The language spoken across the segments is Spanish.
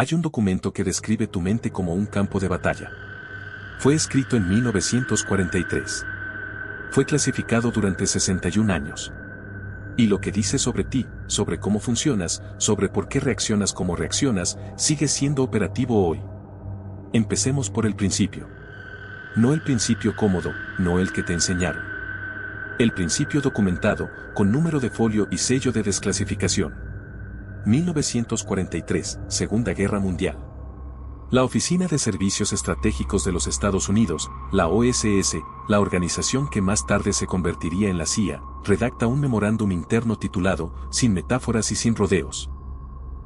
Hay un documento que describe tu mente como un campo de batalla. Fue escrito en 1943. Fue clasificado durante 61 años. Y lo que dice sobre ti, sobre cómo funcionas, sobre por qué reaccionas como reaccionas, sigue siendo operativo hoy. Empecemos por el principio. No el principio cómodo, no el que te enseñaron. El principio documentado, con número de folio y sello de desclasificación. 1943, Segunda Guerra Mundial. La Oficina de Servicios Estratégicos de los Estados Unidos, la OSS, la organización que más tarde se convertiría en la CIA, redacta un memorándum interno titulado, sin metáforas y sin rodeos.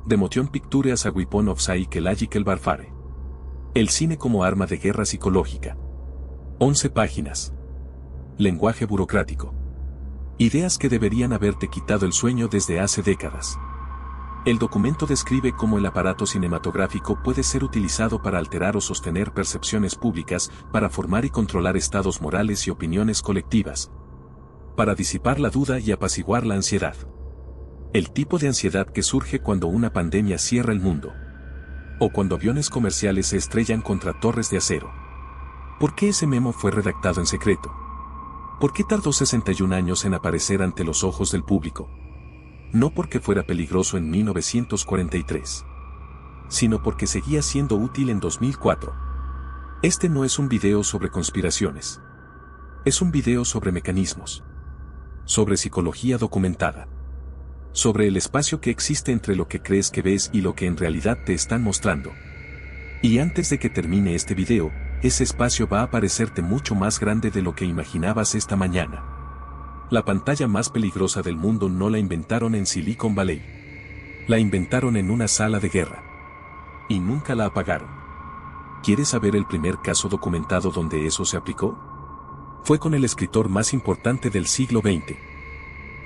The Motion Picture as a Weapon of Psychological Warfare. El cine como arma de guerra psicológica. 11 páginas. Lenguaje burocrático. Ideas que deberían haberte quitado el sueño desde hace décadas. El documento describe cómo el aparato cinematográfico puede ser utilizado para alterar o sostener percepciones públicas, para formar y controlar estados morales y opiniones colectivas, para disipar la duda y apaciguar la ansiedad. El tipo de ansiedad que surge cuando una pandemia cierra el mundo, o cuando aviones comerciales se estrellan contra torres de acero. ¿Por qué ese memo fue redactado en secreto? ¿Por qué tardó 61 años en aparecer ante los ojos del público? No porque fuera peligroso en 1943, sino porque seguía siendo útil en 2004. Este no es un video sobre conspiraciones. Es un video sobre mecanismos. Sobre psicología documentada. Sobre el espacio que existe entre lo que crees que ves y lo que en realidad te están mostrando. Y antes de que termine este video, ese espacio va a parecerte mucho más grande de lo que imaginabas esta mañana. La pantalla más peligrosa del mundo no la inventaron en Silicon Valley. La inventaron en una sala de guerra. Y nunca la apagaron. ¿Quieres saber el primer caso documentado donde eso se aplicó? Fue con el escritor más importante del siglo XX.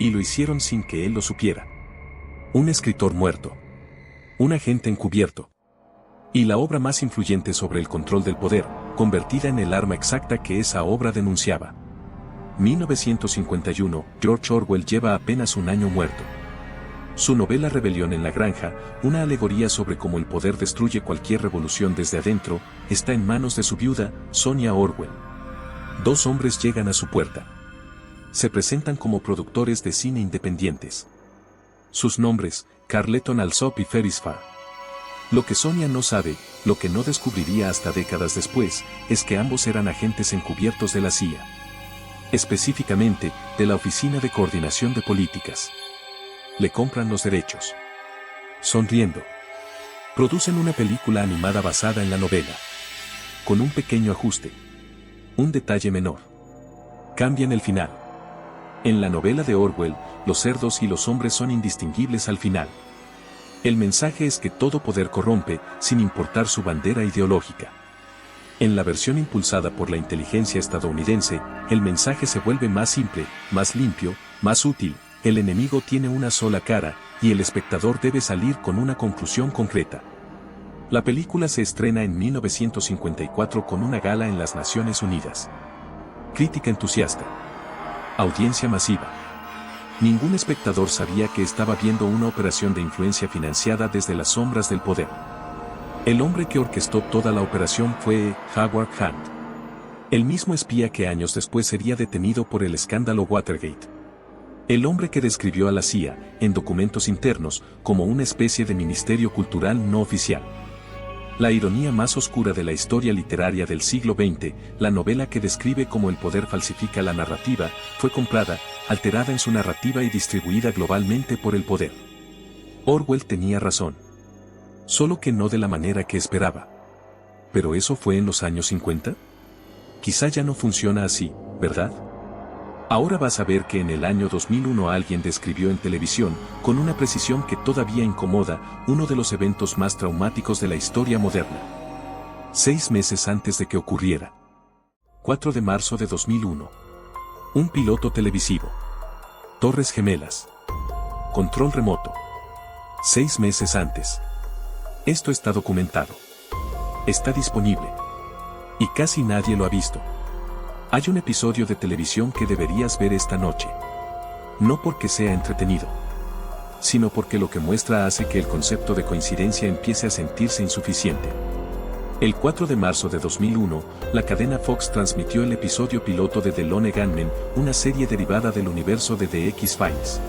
Y lo hicieron sin que él lo supiera. Un escritor muerto. Un agente encubierto. Y la obra más influyente sobre el control del poder, convertida en el arma exacta que esa obra denunciaba. 1951, George Orwell lleva apenas un año muerto. Su novela Rebelión en la Granja, una alegoría sobre cómo el poder destruye cualquier revolución desde adentro, está en manos de su viuda, Sonia Orwell. Dos hombres llegan a su puerta. Se presentan como productores de cine independientes. Sus nombres, Carleton Alsop y Ferris Farr. Lo que Sonia no sabe, lo que no descubriría hasta décadas después, es que ambos eran agentes encubiertos de la CIA. Específicamente, de la Oficina de Coordinación de Políticas. Le compran los derechos. Sonriendo. Producen una película animada basada en la novela. Con un pequeño ajuste. Un detalle menor. Cambian el final. En la novela de Orwell, los cerdos y los hombres son indistinguibles al final. El mensaje es que todo poder corrompe, sin importar su bandera ideológica. En la versión impulsada por la inteligencia estadounidense, el mensaje se vuelve más simple, más limpio, más útil. El enemigo tiene una sola cara, y el espectador debe salir con una conclusión concreta. La película se estrena en 1954 con una gala en las Naciones Unidas. Crítica entusiasta. Audiencia masiva. Ningún espectador sabía que estaba viendo una operación de influencia financiada desde las sombras del poder. El hombre que orquestó toda la operación fue Howard Hunt. El mismo espía que años después sería detenido por el escándalo Watergate. El hombre que describió a la CIA, en documentos internos, como una especie de ministerio cultural no oficial. La ironía más oscura de la historia literaria del siglo XX, la novela que describe cómo el poder falsifica la narrativa, fue comprada, alterada en su narrativa y distribuida globalmente por el poder. Orwell tenía razón. Solo que no de la manera que esperaba. ¿Pero eso fue en los años 50? Quizá ya no funciona así, ¿verdad? Ahora vas a ver que en el año 2001 alguien describió en televisión, con una precisión que todavía incomoda, uno de los eventos más traumáticos de la historia moderna. 6 meses antes de que ocurriera. 4 de marzo de 2001. Un piloto televisivo. Torres Gemelas. Control remoto. 6 meses antes. Esto está documentado. Está disponible. Y casi nadie lo ha visto. Hay un episodio de televisión que deberías ver esta noche. No porque sea entretenido. sino porque lo que muestra hace que el concepto de coincidencia empiece a sentirse insuficiente. El 4 de marzo de 2001, la cadena Fox transmitió el episodio piloto de The Lone Gunman, una serie derivada del universo de The X-Files.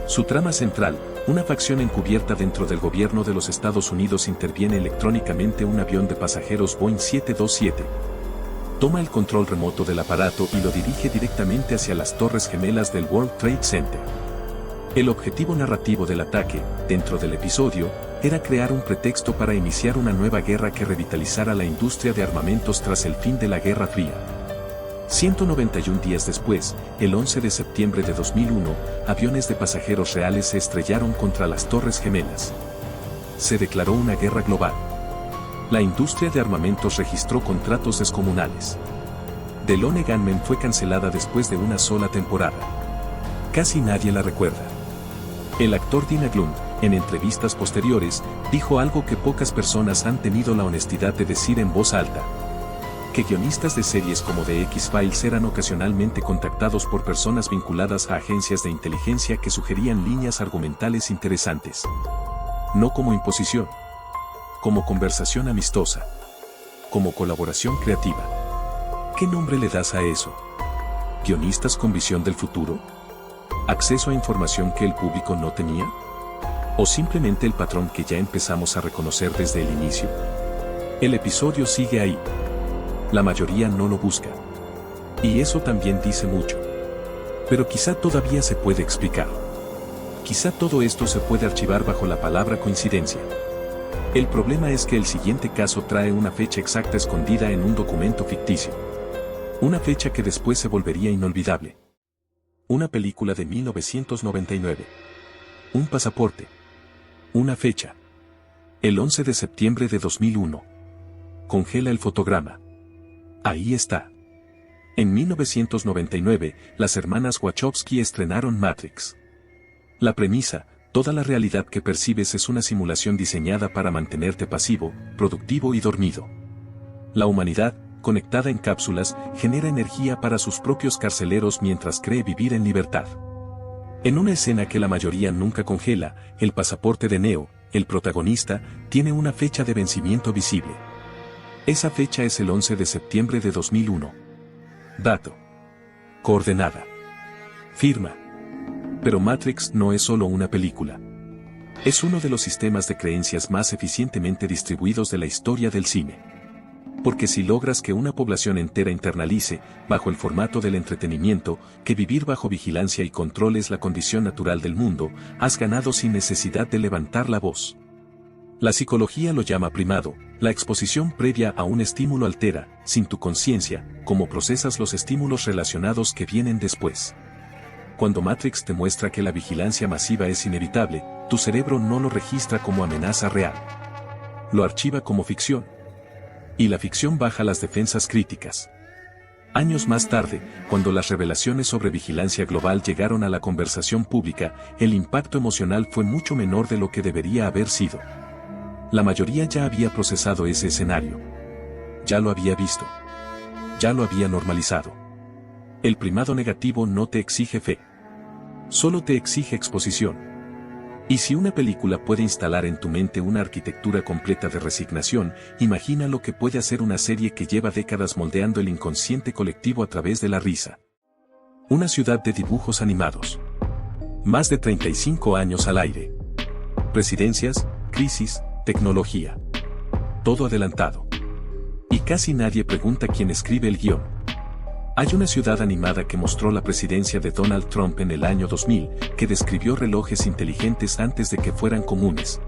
Su trama central, una facción encubierta dentro del gobierno de los Estados Unidos interviene electrónicamente un avión de pasajeros Boeing 727. Toma el control remoto del aparato y lo dirige directamente hacia las Torres Gemelas del World Trade Center. El objetivo narrativo del ataque, dentro del episodio, era crear un pretexto para iniciar una nueva guerra que revitalizara la industria de armamentos tras el fin de la Guerra Fría. 191 días después, el 11 de septiembre de 2001, aviones de pasajeros reales se estrellaron contra las Torres Gemelas. Se declaró una guerra global. La industria de armamentos registró contratos descomunales. The Lone Gunman fue cancelada después de una sola temporada. Casi nadie la recuerda. El actor Dean Aglund, en entrevistas posteriores, dijo algo que pocas personas han tenido la honestidad de decir en voz alta. Que guionistas de series como The X-Files eran ocasionalmente contactados por personas vinculadas a agencias de inteligencia que sugerían líneas argumentales interesantes. No como imposición. Como conversación amistosa. Como colaboración creativa. ¿Qué nombre le das a eso? ¿Guionistas con visión del futuro? ¿Acceso a información que el público no tenía? ¿O simplemente el patrón que ya empezamos a reconocer desde el inicio? El episodio sigue ahí. La mayoría no lo busca. Y eso también dice mucho. Pero quizá todavía se puede explicar. Quizá todo esto se puede archivar bajo la palabra coincidencia. El problema es que el siguiente caso trae una fecha exacta escondida en un documento ficticio. Una fecha que después se volvería inolvidable. Una película de 1999. Un pasaporte. Una fecha. El 11 de septiembre de 2001. Congela el fotograma. Ahí está. En 1999, las hermanas Wachowski estrenaron Matrix. La premisa, toda la realidad que percibes es una simulación diseñada para mantenerte pasivo, productivo y dormido. La humanidad, conectada en cápsulas, genera energía para sus propios carceleros mientras cree vivir en libertad. En una escena que la mayoría nunca congela, el pasaporte de Neo, el protagonista, tiene una fecha de vencimiento visible. Esa fecha es el 11 de septiembre de 2001. Dato. Coordenada. Firma. Pero Matrix no es solo una película. Es uno de los sistemas de creencias más eficientemente distribuidos de la historia del cine. Porque si logras que una población entera internalice, bajo el formato del entretenimiento, que vivir bajo vigilancia y control es la condición natural del mundo, has ganado sin necesidad de levantar la voz. La psicología lo llama primado, la exposición previa a un estímulo altera, sin tu conciencia, cómo procesas los estímulos relacionados que vienen después. Cuando Matrix te muestra que la vigilancia masiva es inevitable, tu cerebro no lo registra como amenaza real. Lo archiva como ficción. Y la ficción baja las defensas críticas. Años más tarde, cuando las revelaciones sobre vigilancia global llegaron a la conversación pública, el impacto emocional fue mucho menor de lo que debería haber sido. La mayoría ya había procesado ese escenario. Ya lo había visto. Ya lo había normalizado. El primado negativo no te exige fe. Solo te exige exposición. Y si una película puede instalar en tu mente una arquitectura completa de resignación, imagina lo que puede hacer una serie que lleva décadas moldeando el inconsciente colectivo a través de la risa. Una ciudad de dibujos animados. Más de 35 años al aire. Presidencias, crisis, tecnología. Todo adelantado. Y casi nadie pregunta quién escribe el guión. Hay una ciudad animada que mostró la presidencia de Donald Trump en el año 2000, que describió relojes inteligentes antes de que fueran comunes.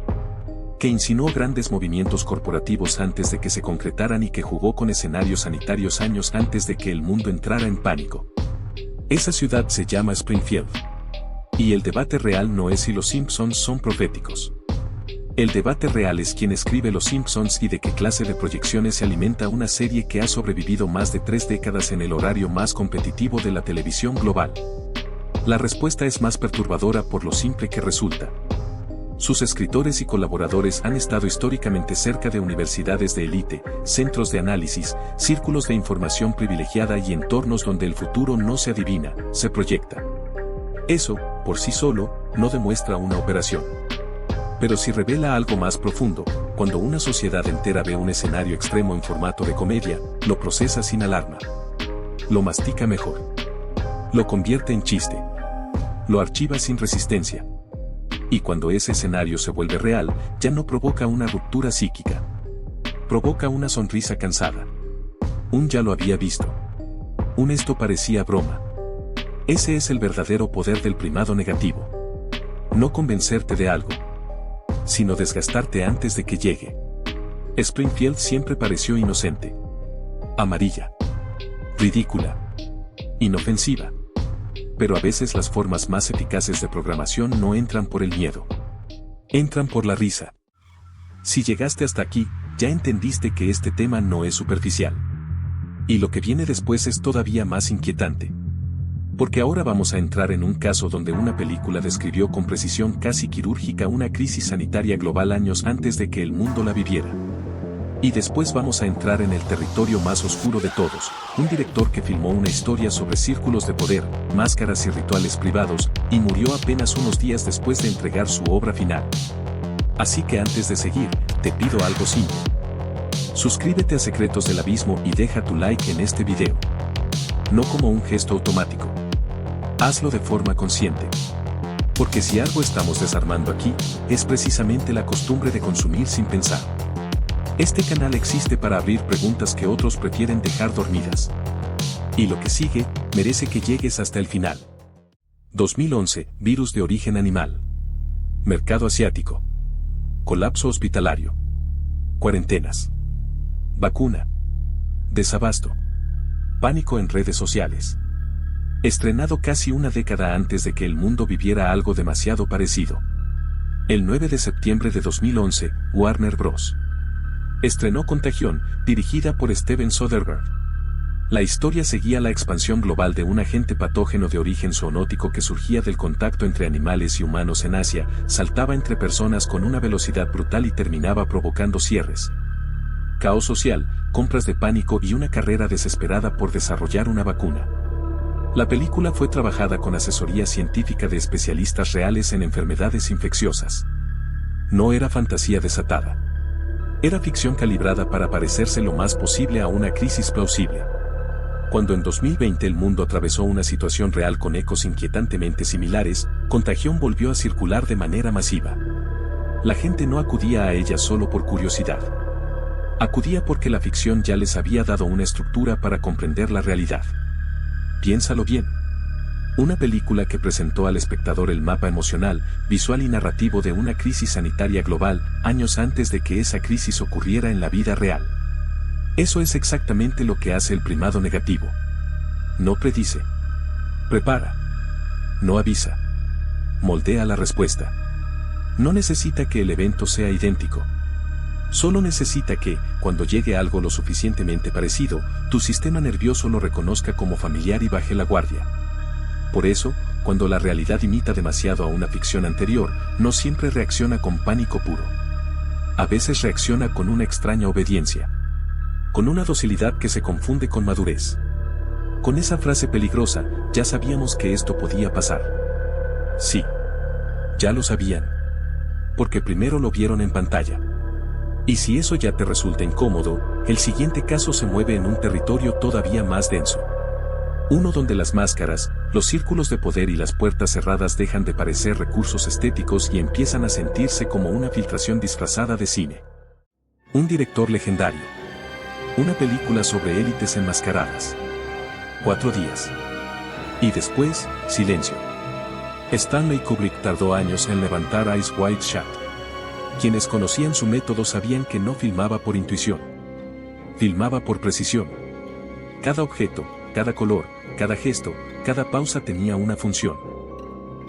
Que insinuó grandes movimientos corporativos antes de que se concretaran y que jugó con escenarios sanitarios años antes de que el mundo entrara en pánico. Esa ciudad se llama Springfield. Y el debate real no es si los Simpsons son proféticos. El debate real es quién escribe Los Simpsons y de qué clase de proyecciones se alimenta una serie que ha sobrevivido más de 3 décadas en el horario más competitivo de la televisión global. La respuesta es más perturbadora por lo simple que resulta. Sus escritores y colaboradores han estado históricamente cerca de universidades de élite, centros de análisis, círculos de información privilegiada y entornos donde el futuro no se adivina, se proyecta. Eso, por sí solo, no demuestra una operación. Pero si revela algo más profundo, cuando una sociedad entera ve un escenario extremo en formato de comedia, lo procesa sin alarma. Lo mastica mejor. Lo convierte en chiste. Lo archiva sin resistencia. Y cuando ese escenario se vuelve real, ya no provoca una ruptura psíquica. Provoca una sonrisa cansada. Un ya lo había visto. Un esto parecía broma. Ese es el verdadero poder del primado negativo. No convencerte de algo, sino desgastarte antes de que llegue. Springfield siempre pareció inocente. Amarilla. Ridícula. Inofensiva. Pero a veces las formas más eficaces de programación no entran por el miedo. Entran por la risa. Si llegaste hasta aquí, ya entendiste que este tema no es superficial. Y lo que viene después es todavía más inquietante. Porque ahora vamos a entrar en un caso donde una película describió con precisión casi quirúrgica una crisis sanitaria global años antes de que el mundo la viviera. Y después vamos a entrar en el territorio más oscuro de todos, un director que filmó una historia sobre círculos de poder, máscaras y rituales privados, y murió apenas unos días después de entregar su obra final. Así que antes de seguir, te pido algo simple. Suscríbete a Secretos del Abismo y deja tu like en este video. No como un gesto automático. Hazlo de forma consciente. Porque si algo estamos desarmando aquí, es precisamente la costumbre de consumir sin pensar. Este canal existe para abrir preguntas que otros prefieren dejar dormidas. Y lo que sigue, merece que llegues hasta el final. 2011, virus de origen animal. Mercado asiático. Colapso hospitalario. Cuarentenas. Vacuna. Desabasto. Pánico en redes sociales. Estrenado casi una década antes de que el mundo viviera algo demasiado parecido. El 9 de septiembre de 2011, Warner Bros. Estrenó Contagión, dirigida por Steven Soderbergh. La historia seguía la expansión global de un agente patógeno de origen zoonótico que surgía del contacto entre animales y humanos en Asia, saltaba entre personas con una velocidad brutal y terminaba provocando cierres, caos social, compras de pánico y una carrera desesperada por desarrollar una vacuna. La película fue trabajada con asesoría científica de especialistas reales en enfermedades infecciosas. No era fantasía desatada. Era ficción calibrada para parecerse lo más posible a una crisis plausible. Cuando en 2020 el mundo atravesó una situación real con ecos inquietantemente similares, Contagión volvió a circular de manera masiva. La gente no acudía a ella solo por curiosidad. Acudía porque la ficción ya les había dado una estructura para comprender la realidad. Piénsalo bien. Una película que presentó al espectador el mapa emocional, visual y narrativo de una crisis sanitaria global, años antes de que esa crisis ocurriera en la vida real. Eso es exactamente lo que hace el primado negativo. No predice. Prepara. No avisa. Moldea la respuesta. No necesita que el evento sea idéntico. Solo necesita que, cuando llegue algo lo suficientemente parecido, tu sistema nervioso lo reconozca como familiar y baje la guardia. Por eso, cuando la realidad imita demasiado a una ficción anterior, no siempre reacciona con pánico puro. A veces reacciona con una extraña obediencia. Con una docilidad que se confunde con madurez. Con esa frase peligrosa, ya sabíamos que esto podía pasar. Sí. Ya lo sabían. Porque primero lo vieron en pantalla. Y si eso ya te resulta incómodo, el siguiente caso se mueve en un territorio todavía más denso. Uno donde las máscaras, los círculos de poder y las puertas cerradas dejan de parecer recursos estéticos y empiezan a sentirse como una filtración disfrazada de cine. Un director legendario. Una película sobre élites enmascaradas. 4 días. Y después, silencio. Stanley Kubrick tardó años en levantar Eyes Wide Shut. Quienes conocían su método sabían que no filmaba por intuición. Filmaba por precisión. Cada objeto, cada color, cada gesto, cada pausa tenía una función.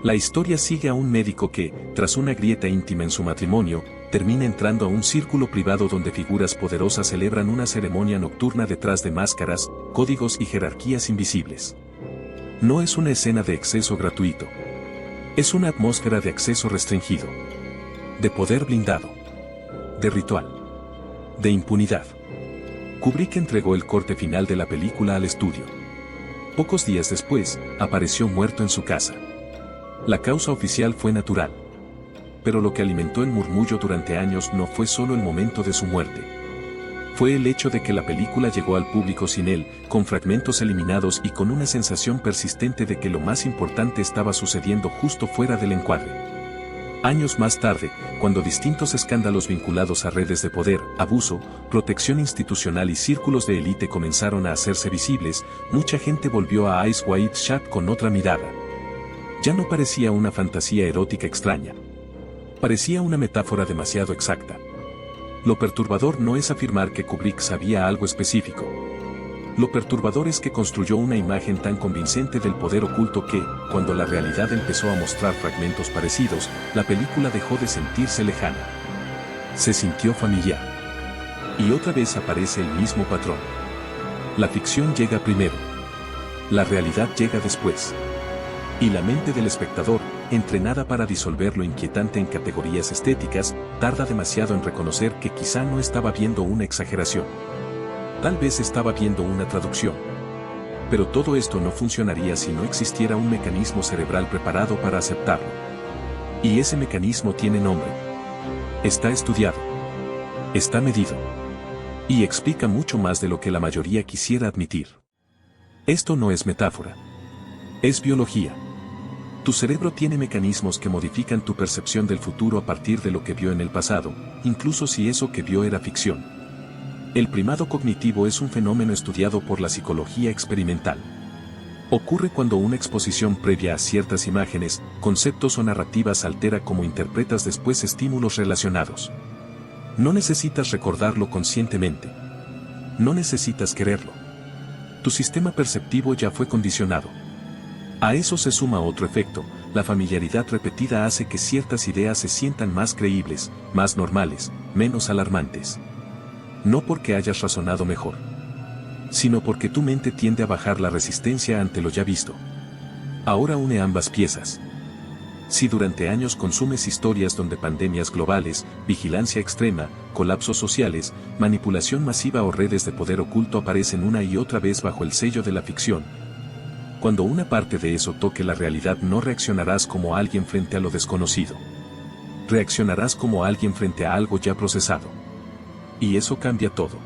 La historia sigue a un médico que, tras una grieta íntima en su matrimonio, termina entrando a un círculo privado donde figuras poderosas celebran una ceremonia nocturna detrás de máscaras, códigos y jerarquías invisibles. No es una escena de exceso gratuito. Es una atmósfera de acceso restringido. De poder blindado. De ritual. De impunidad. Kubrick entregó el corte final de la película al estudio. Pocos días después, apareció muerto en su casa. La causa oficial fue natural. Pero lo que alimentó el murmullo durante años no fue solo el momento de su muerte. Fue el hecho de que la película llegó al público sin él, con fragmentos eliminados y con una sensación persistente de que lo más importante estaba sucediendo justo fuera del encuadre. Años más tarde, cuando distintos escándalos vinculados a redes de poder, abuso, protección institucional y círculos de élite comenzaron a hacerse visibles, mucha gente volvió a Eyes Wide Shut con otra mirada. Ya no parecía una fantasía erótica extraña. Parecía una metáfora demasiado exacta. Lo perturbador no es afirmar que Kubrick sabía algo específico. Lo perturbador es que construyó una imagen tan convincente del poder oculto que, cuando la realidad empezó a mostrar fragmentos parecidos, la película dejó de sentirse lejana. Se sintió familiar. Y otra vez aparece el mismo patrón. La ficción llega primero. La realidad llega después. Y la mente del espectador, entrenada para disolver lo inquietante en categorías estéticas, tarda demasiado en reconocer que quizá no estaba viendo una exageración. Tal vez estaba viendo una traducción. Pero todo esto no funcionaría si no existiera un mecanismo cerebral preparado para aceptarlo. Y ese mecanismo tiene nombre. Está estudiado. Está medido. Y explica mucho más de lo que la mayoría quisiera admitir. Esto no es metáfora. Es biología. Tu cerebro tiene mecanismos que modifican tu percepción del futuro a partir de lo que vio en el pasado, incluso si eso que vio era ficción. El primado cognitivo es un fenómeno estudiado por la psicología experimental. Ocurre cuando una exposición previa a ciertas imágenes, conceptos o narrativas altera cómo interpretas después estímulos relacionados. No necesitas recordarlo conscientemente. No necesitas quererlo. Tu sistema perceptivo ya fue condicionado. A eso se suma otro efecto, la familiaridad repetida hace que ciertas ideas se sientan más creíbles, más normales, menos alarmantes. No porque hayas razonado mejor, sino porque tu mente tiende a bajar la resistencia ante lo ya visto. Ahora une ambas piezas. Si durante años consumes historias donde pandemias globales, vigilancia extrema, colapsos sociales, manipulación masiva o redes de poder oculto aparecen una y otra vez bajo el sello de la ficción, cuando una parte de eso toque la realidad no reaccionarás como alguien frente a lo desconocido. Reaccionarás como alguien frente a algo ya procesado. Y eso cambia todo.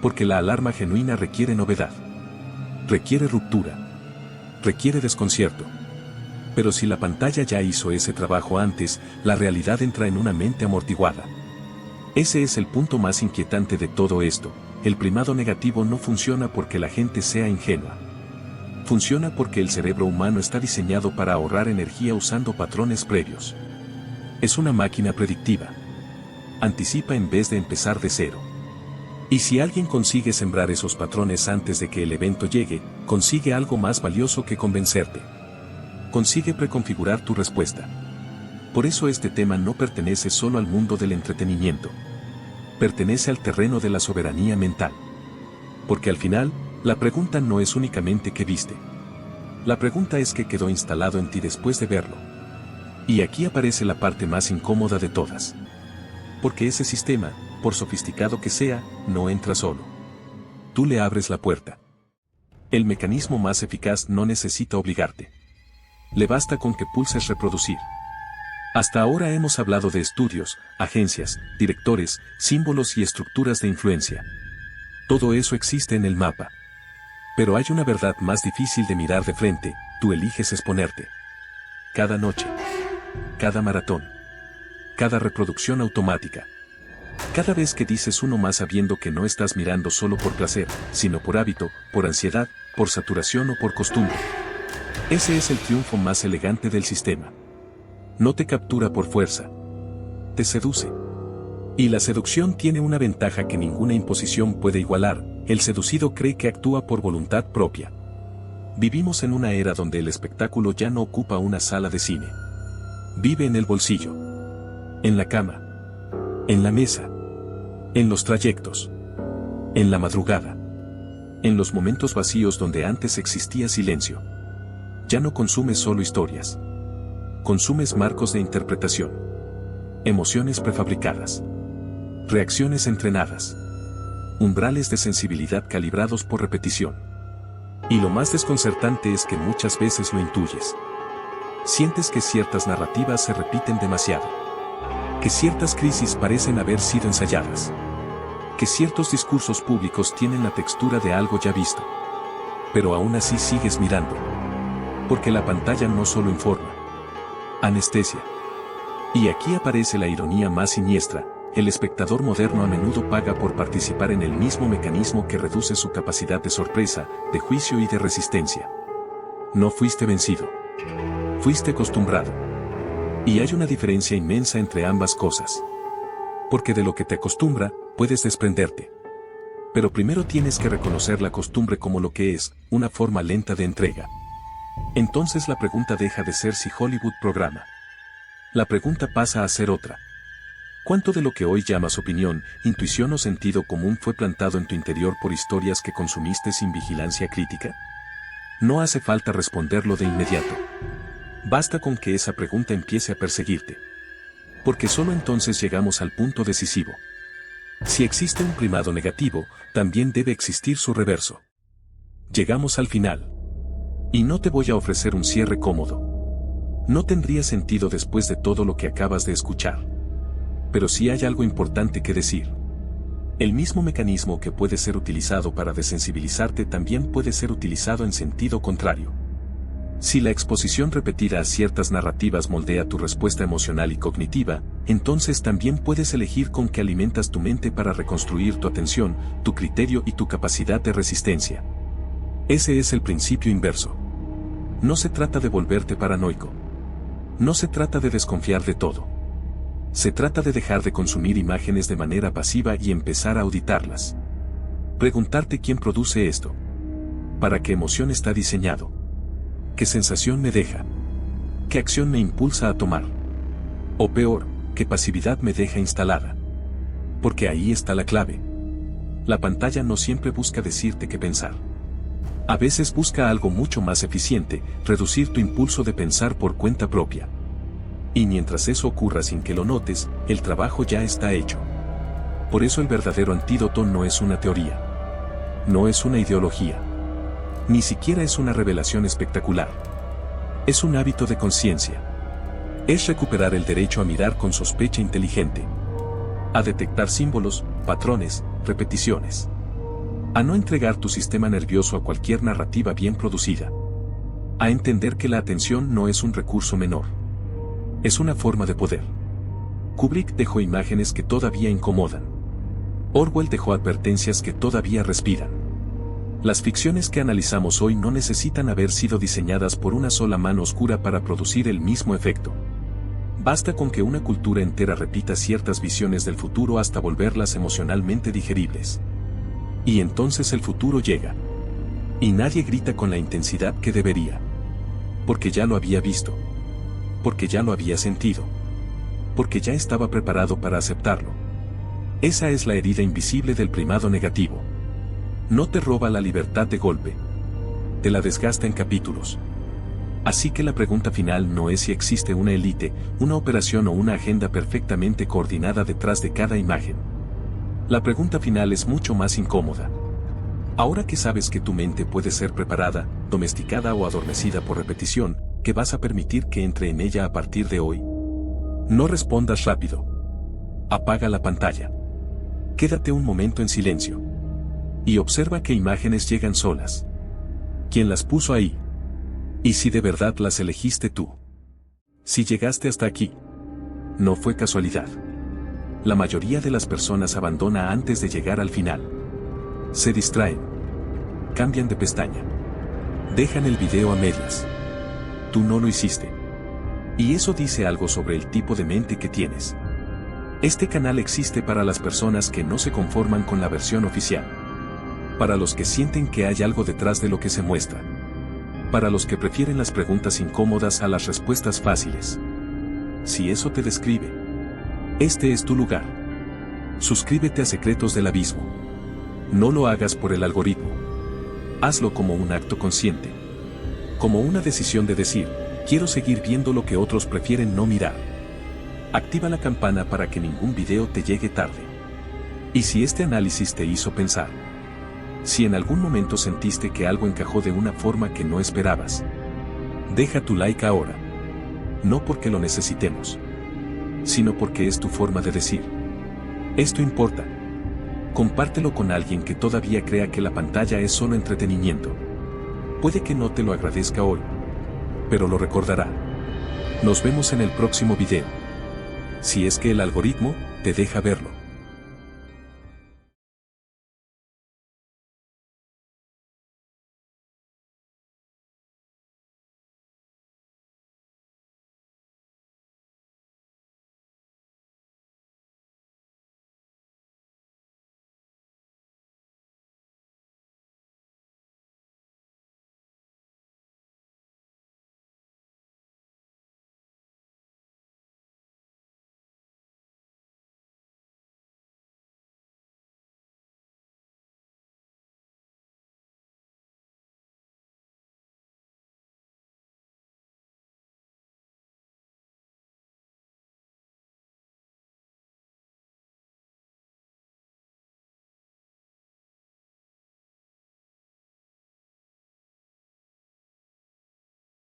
Porque la alarma genuina requiere novedad. Requiere ruptura. Requiere desconcierto. Pero si la pantalla ya hizo ese trabajo antes, la realidad entra en una mente amortiguada. Ese es el punto más inquietante de todo esto. El primado negativo no funciona porque la gente sea ingenua. Funciona porque el cerebro humano está diseñado para ahorrar energía usando patrones previos. Es una máquina predictiva. Anticipa en vez de empezar de cero. Y si alguien consigue sembrar esos patrones antes de que el evento llegue, consigue algo más valioso que convencerte. Consigue preconfigurar tu respuesta. Por eso este tema no pertenece solo al mundo del entretenimiento. Pertenece al terreno de la soberanía mental. Porque al final, la pregunta no es únicamente qué viste. La pregunta es qué quedó instalado en ti después de verlo. Y aquí aparece la parte más incómoda de todas. Porque ese sistema, por sofisticado que sea, no entra solo. Tú le abres la puerta. El mecanismo más eficaz no necesita obligarte. Le basta con que pulses reproducir. Hasta ahora hemos hablado de estudios, agencias, directores, símbolos y estructuras de influencia. Todo eso existe en el mapa. Pero hay una verdad más difícil de mirar de frente, tú eliges exponerte. Cada noche. Cada maratón. Cada reproducción automática. Cada vez que dices uno más sabiendo que no estás mirando solo por placer, sino por hábito, por ansiedad, por saturación o por costumbre. Ese es el triunfo más elegante del sistema. No te captura por fuerza. Te seduce. Y la seducción tiene una ventaja que ninguna imposición puede igualar. El seducido cree que actúa por voluntad propia. Vivimos en una era donde el espectáculo ya no ocupa una sala de cine. Vive en el bolsillo. En la cama. En la mesa. En los trayectos. En la madrugada. En los momentos vacíos donde antes existía silencio. Ya no consumes solo historias. Consumes marcos de interpretación. Emociones prefabricadas. Reacciones entrenadas. Umbrales de sensibilidad calibrados por repetición. Y lo más desconcertante es que muchas veces lo intuyes. Sientes que ciertas narrativas se repiten demasiado. Que ciertas crisis parecen haber sido ensayadas. Que ciertos discursos públicos tienen la textura de algo ya visto. Pero aún así sigues mirando. Porque la pantalla no solo informa. Anestesia. Y aquí aparece la ironía más siniestra. El espectador moderno a menudo paga por participar en el mismo mecanismo que reduce su capacidad de sorpresa, de juicio y de resistencia. No fuiste vencido. Fuiste acostumbrado. Y hay una diferencia inmensa entre ambas cosas. Porque de lo que te acostumbra, puedes desprenderte. Pero primero tienes que reconocer la costumbre como lo que es, una forma lenta de entrega. Entonces la pregunta deja de ser si Hollywood programa. La pregunta pasa a ser otra. ¿Cuánto de lo que hoy llamas opinión, intuición o sentido común fue plantado en tu interior por historias que consumiste sin vigilancia crítica? No hace falta responderlo de inmediato. Basta con que esa pregunta empiece a perseguirte. Porque solo entonces llegamos al punto decisivo. Si existe un primado negativo, también debe existir su reverso. Llegamos al final. Y no te voy a ofrecer un cierre cómodo. No tendría sentido después de todo lo que acabas de escuchar. Pero sí hay algo importante que decir. El mismo mecanismo que puede ser utilizado para desensibilizarte también puede ser utilizado en sentido contrario. Si la exposición repetida a ciertas narrativas moldea tu respuesta emocional y cognitiva, entonces también puedes elegir con qué alimentas tu mente para reconstruir tu atención, tu criterio y tu capacidad de resistencia. Ese es el principio inverso. No se trata de volverte paranoico. No se trata de desconfiar de todo. Se trata de dejar de consumir imágenes de manera pasiva y empezar a auditarlas. Preguntarte quién produce esto. ¿Para qué emoción está diseñado? ¿Qué sensación me deja? ¿Qué acción me impulsa a tomar? O peor, ¿qué pasividad me deja instalada? Porque ahí está la clave. La pantalla no siempre busca decirte qué pensar. A veces busca algo mucho más eficiente, reducir tu impulso de pensar por cuenta propia. Y mientras eso ocurra sin que lo notes, el trabajo ya está hecho. Por eso el verdadero antídoto no es una teoría. No es una ideología. Ni siquiera es una revelación espectacular. Es un hábito de conciencia. Es recuperar el derecho a mirar con sospecha inteligente. A detectar símbolos, patrones, repeticiones. A no entregar tu sistema nervioso a cualquier narrativa bien producida. A entender que la atención no es un recurso menor. Es una forma de poder. Kubrick dejó imágenes que todavía incomodan. Orwell dejó advertencias que todavía respiran. Las ficciones que analizamos hoy no necesitan haber sido diseñadas por una sola mano oscura para producir el mismo efecto. Basta con que una cultura entera repita ciertas visiones del futuro hasta volverlas emocionalmente digeribles. Y entonces el futuro llega. Y nadie grita con la intensidad que debería. Porque ya lo había visto. Porque ya lo había sentido. Porque ya estaba preparado para aceptarlo. Esa es la herida invisible del primado negativo. No te roba la libertad de golpe. Te la desgasta en capítulos. Así que la pregunta final no es si existe una élite, una operación o una agenda perfectamente coordinada detrás de cada imagen. La pregunta final es mucho más incómoda. Ahora que sabes que tu mente puede ser preparada, domesticada o adormecida por repetición, ¿qué vas a permitir que entre en ella a partir de hoy? No respondas rápido. Apaga la pantalla. Quédate un momento en silencio. Y observa qué imágenes llegan solas. ¿Quién las puso ahí? ¿Y si de verdad las elegiste tú? Si llegaste hasta aquí, no fue casualidad. La mayoría de las personas abandona antes de llegar al final. Se distraen. Cambian de pestaña. Dejan el video a medias. Tú no lo hiciste. Y eso dice algo sobre el tipo de mente que tienes. Este canal existe para las personas que no se conforman con la versión oficial. Para los que sienten que hay algo detrás de lo que se muestra. Para los que prefieren las preguntas incómodas a las respuestas fáciles. Si eso te describe, este es tu lugar. Suscríbete a Secretos del Abismo. No lo hagas por el algoritmo. Hazlo como un acto consciente. Como una decisión de decir, quiero seguir viendo lo que otros prefieren no mirar. Activa la campana para que ningún video te llegue tarde. Y si este análisis te hizo pensar, si en algún momento sentiste que algo encajó de una forma que no esperabas, deja tu like ahora. no porque lo necesitemos, sino porque es tu forma de decir: esto importa. Compártelo con alguien que todavía crea que la pantalla es solo entretenimiento. Puede que no te lo agradezca hoy, pero lo recordará. Nos vemos en el próximo video. Si es que el algoritmo te deja verlo.